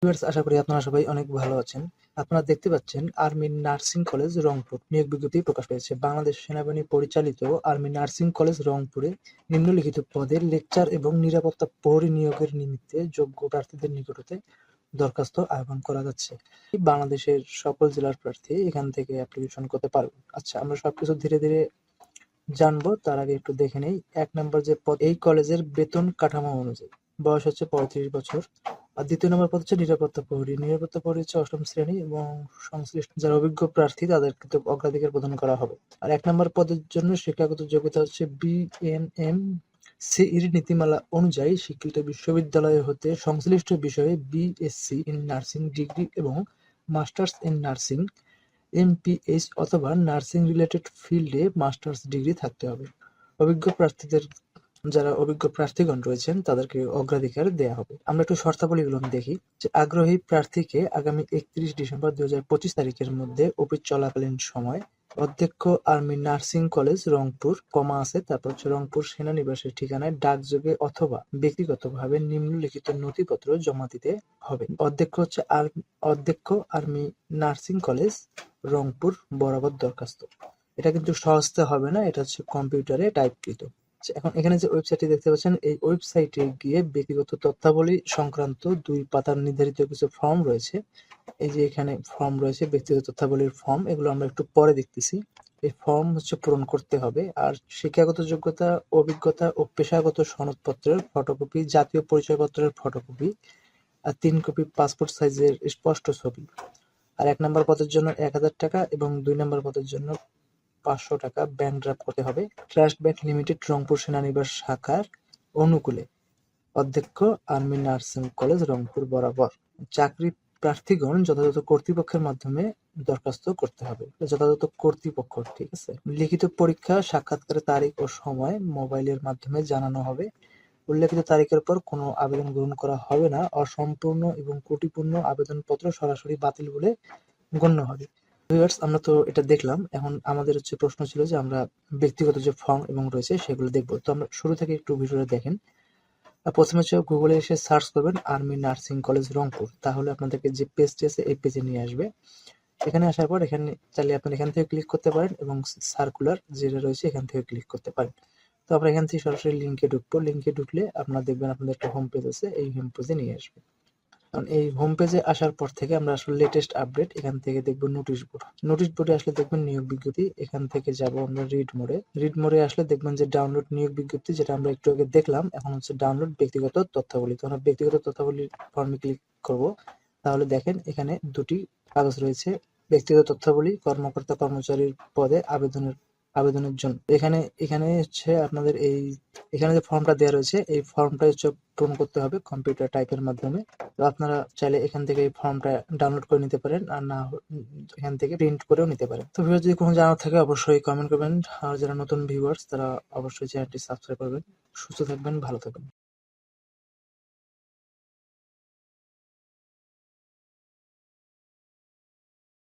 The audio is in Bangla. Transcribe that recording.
ভিউয়ার্স, আশা করি আপনারা সবাই অনেক ভালো আছেন। আপনারা দেখতে পাচ্ছেন আর্মি নার্সিং কলেজ রংপুর নিয়োগ বিজ্ঞপ্তি প্রকাশ পেয়েছে। বাংলাদেশ সেনাবাহিনী পরিচালিত আর্মি নার্সিং কলেজ রংপুরে নিম্নলিখিত পদে লেকচার এবং নিরাপত্তা প্রহরী নিয়োগের নিমিত্তে যোগ্য প্রার্থীদের নিকট হতে দরখাস্ত আহ্বান করা যাচ্ছে। বাংলাদেশের সকল জেলার প্রার্থী এখান থেকে অ্যাপ্লিকেশন করতে পারবেন। আচ্ছা, আমরা সবকিছু ধীরে ধীরে জানবো। তার আগে একটু দেখে নেই। ১ নম্বর যে পদ, এই কলেজের বেতন কাঠামো অনুযায়ী বয়স হচ্ছে ৩৫ বছর। আর ২য় নম্বর পদ হচ্ছে নিরাপত্তা প্রহরী। নিরাপত্তা প্রহরী হচ্ছে ৮ম শ্রেণী এবং সংশ্লিষ্ট যারা অভিজ্ঞ প্রার্থী তাদের কিন্তু অগ্রাধিকার প্রদান করা হবে। আর ১ নম্বর পদের জন্য শিক্ষাগত যোগ্যতা হচ্ছে বিএনএম সিইর নীতিমালা অনুযায়ী স্বীকৃত বিশ্ববিদ্যালয় হতে সংশ্লিষ্ট বিষয়ে বিএসসি ইন নার্সিং ডিগ্রি এবং মাস্টার্স ইন নার্সিং এমপিএইচ অথবা নার্সিং রিলেটেড ফিল্ডে মাস্টার্স ডিগ্রি থাকতে হবে। যারা অভিজ্ঞ প্রার্থীগণ রয়েছেন তাদেরকে অগ্রাধিকার দেয়া হবে। আমরা একটু শর্তাবলীগুলো দেখি যে আগ্রহী প্রার্থীকে আগামী ৩১ ডিসেম্বর ২০২৫ তারিখের মধ্যে অফিস চলাকালীন সময় অধ্যক্ষ আর্মি নার্সিং কলেজ রংপুর আছে, তারপর হচ্ছে রংপুর সেনানিবাসের ঠিকানায় ডাকযোগে অথবা ব্যক্তিগতভাবে নিম্নলিখিত নথিপত্র জমা দিতে হবে। অধ্যক্ষ আর্মি নার্সিং কলেজ রংপুর বরাবর দরখাস্ত। এটা কিন্তু সহজতে হবে না, এটা হচ্ছে কম্পিউটারে টাইপকৃত। এখন এখানে যে ওয়েবসাইটটি দেখতে পাচ্ছেন, এই ওয়েবসাইটে গিয়ে ব্যক্তিগত তথ্যাবলী সংক্রান্ত ২ পাতার নির্ধারিত কিছু ফর্ম রয়েছে। এই যে এখানে ফর্ম রয়েছে, ব্যক্তিগত তথ্যাবলীর ফর্ম, এগুলো আমরা একটু পরে দেখতেছি। এই ফর্ম হচ্ছে পূরণ করতে হবে। আর শিক্ষাগত যোগ্যতা, অভিজ্ঞতা ও পেশাগত সনদপত্রের ফটোকপি, জাতীয় পরিচয়পত্রের ফটোকপি আর ৩ কপি পাসপোর্ট সাইজের স্পষ্ট ছবি। আর ১ নম্বর পদের জন্য ১,০০০ টাকা এবং ২ নম্বর পদের জন্য ৫০০ টাকা ব্যাংক ড্রাফট করতে হবে। ট্রাস্ট ব্যাংক লিমিটেড, রংপুর সেনানিবাস শাখার অনুকূলে। অধ্যক্ষ আর্মি নার্সিং কলেজ রংপুর বরাবর। চাকরি প্রার্থীগণ যথাযথ কর্তৃপক্ষের মাধ্যমে দরখাস্ত করতে হবে। যথাযথ কর্তৃপক্ষ, ঠিক আছে। লিখিত পরীক্ষা সাক্ষাৎকারের তারিখ ও সময় মোবাইলের মাধ্যমে জানানো হবে। উল্লেখিত তারিখের পর কোনো আবেদন গ্রহণ করা হবে না। অসম্পূর্ণ এবং ত্রুটিপূর্ণ আবেদনপত্র সরাসরি বাতিল বলে গণ্য হবে। ভিউয়ার্স, আমরা তো এটা দেখলাম। এখন আমাদের হচ্ছে প্রশ্ন ছিল যে আমরা ব্যক্তিগত যে ফর্ম এবং রয়েছে সেগুলো দেখবো। তো আমরা শুরু থেকে একটু ভিডিওটা দেখেন। প্রথমে হচ্ছে গুগলে এসে সার্চ করবেন আর্মি নার্সিং কলেজ রংপুর, তাহলে আপনাদেরকে যে পেজটি আছে এই পেজে নিয়ে আসবে। এখানে আসার পর এখানে চাইলে আপনারা এখান থেকে ক্লিক করতে পারেন এবং সার্কুলার যেটা রয়েছে এখান থেকে ক্লিক করতে পারেন। তো আমরা এখান থেকে সরাসরি লিঙ্কে ঢুকবো। লিঙ্কে ঢুকলে আপনারা দেখবেন আপনাদের একটা হোম পেজ আছে, এই হোম পেজে নিয়ে আসবে। কারণ এই হোম পেজে আসার পর থেকে আমরা আসলে লেটেস্ট আপডেট এখান থেকে দেখবো। নোটিশ বোর্ড, নোটিশ বোর্ডে আসলে দেখবেন নিয়োগ বিজ্ঞপ্তি। এখান থেকে যাব আমরা রিড মোডে আসলে দেখবেন যে ডাউনলোড নিয়োগ বিজ্ঞপ্তি, যেটা আমরা একটু আগে দেখলাম। এখন হচ্ছে ডাউনলোড ব্যক্তিগত তথ্যাবলী। তো আমরা ব্যক্তিগত তথ্যাবলীর ফর্মে ক্লিক করব। তাহলে দেখেন এখানে ২টি কাগজ রয়েছে। ব্যক্তিগত তথ্যাবলী, কর্মকর্তা কর্মচারীর পদে আবেদনের জন্য। এখানে হচ্ছে আপনাদের এখানে যে ফর্মটা দেওয়া রয়েছে এই ফর্মটা হচ্ছে পূরণ করতে হবে কম্পিউটার টাইপের মাধ্যমে। তো আপনারা চাইলে এখান থেকে এই ফর্মটা ডাউনলোড করে নিতে পারেন, আর না এখান থেকে প্রিন্ট করেও নিতে পারেন। তো ভিউয়ার্স, যদি কোনো জানার থাকে অবশ্যই কমেন্ট করবেন। আর যারা নতুন ভিউয়ার্স তারা অবশ্যই চ্যানেলটি সাবস্ক্রাইব করবেন। সুস্থ থাকবেন, ভালো থাকবেন।